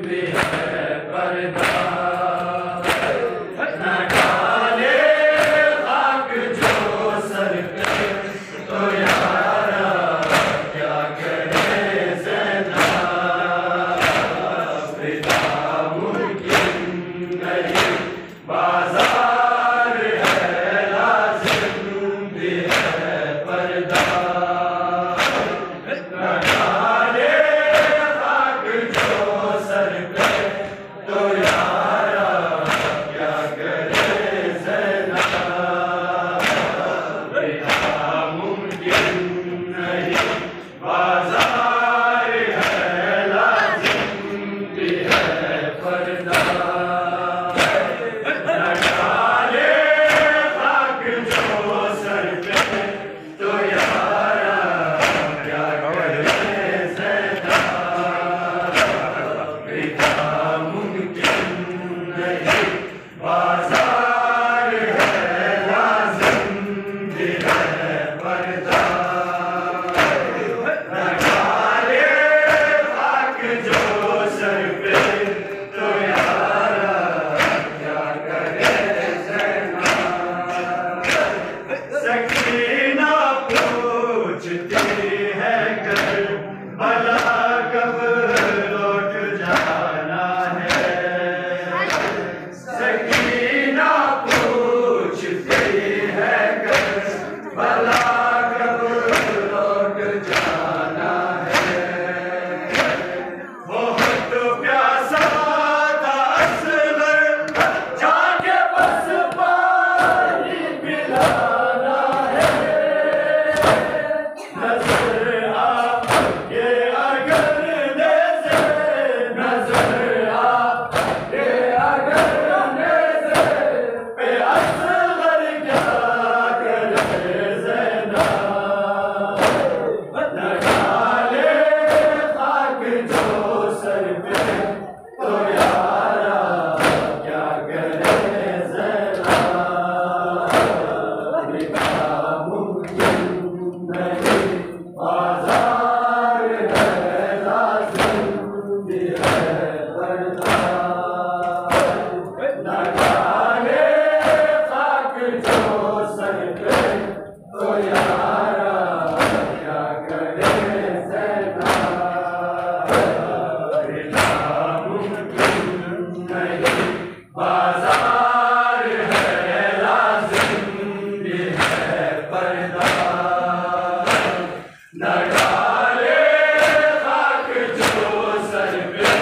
भी है पर्दा, न डाले खाक जो सर पे तो यारा क्या करे ज़ैना, फिदा मुमकिन नहीं बाजार है लाज़िम भी है पर्दा, न डाले खाक जो सर पे तो यारा क्या करे ज़ैना, फिदा मुमकिन नहीं बाजार है लाज़िम भी है पर्दा, न डाले खाक जो सर पे तो यारा क्या करे ज़ैना, फिदा मुमकिन नहीं बाजार है लाज़िम भी है पर्दा, न डाले खाक जो सर पे तो यारा क्या करे ज़ैना, सकीना पूछती है कर भला कब लौट जाना है, सकीना पूछती है कर भला कब लौट जाना है, बहुत प्यासा था असगर जाके बस पानी पिलाना है, नजर आ ये अगर नजर नजर आ ये अगर नजर पे असगर क्या करे ज़ैना, न डाले खाक जो सर पे तो यारा क्या करे ज़ैना, फिदा मुमकिन नहीं बाजार है लाज़िम भी है पर्दा, न डाले खाक जो सर पे तो यारा क्या करे ज़ैना, फिदा मुमकिन नहीं बाजार है लाज़िम भी है पर्दा, न डाले खाक जो सर पे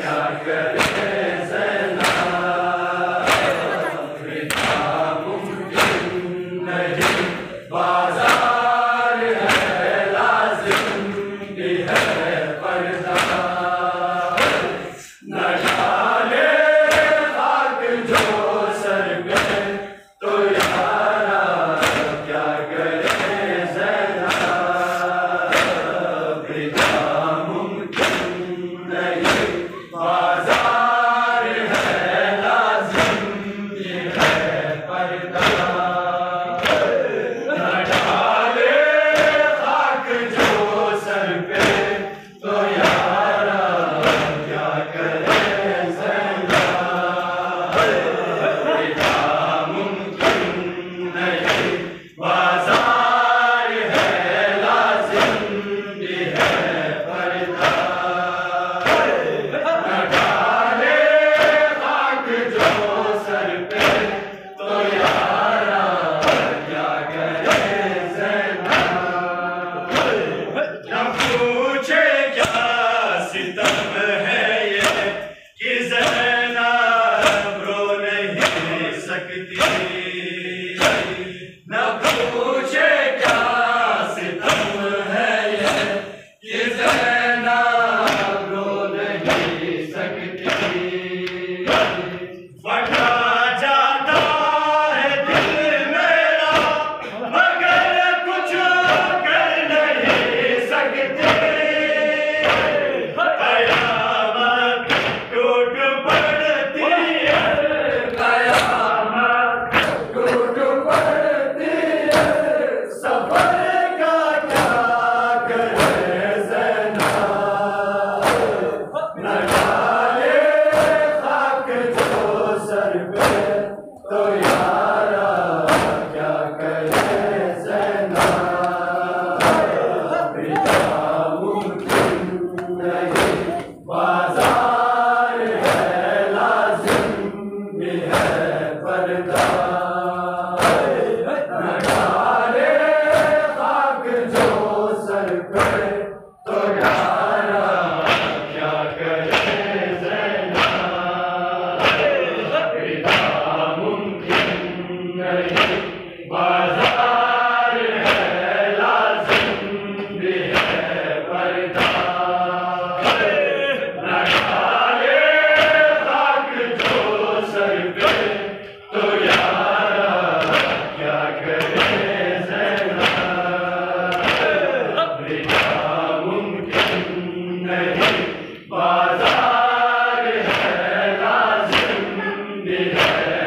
तो यारा क्या करे ज़ैना, फिदा मुमकिन नहीं बाजार है लाज़िम भी है पर्दा, न डाले खाक जो सर पे तो यारा क्या करे ज़ैना, फिदा मुमकिन नहीं बाजार है लाज़िम भी है पर्दा, न डाले खाक जो सर पे तो यारा क्या करे ज़ैना, फिदा मुमकिन नहीं बाजार है लाज़िम भी है पर्दा, न डाले खाक जो सर पे तो यारा क्या करे ज़ैना, न पूछे क्या सितम है ये कि ज़ैनब रो नहीं सकती, न पूछे क्या सितम है ये कि ज़ैनब रो नहीं सकती, फटा जाता है दिल मेरा मगर कुछ कर नहीं सकती, कयामत टूट पड़ती है, कयामत टूट पड़ती है, सफर का क्या करे ज़ैना, है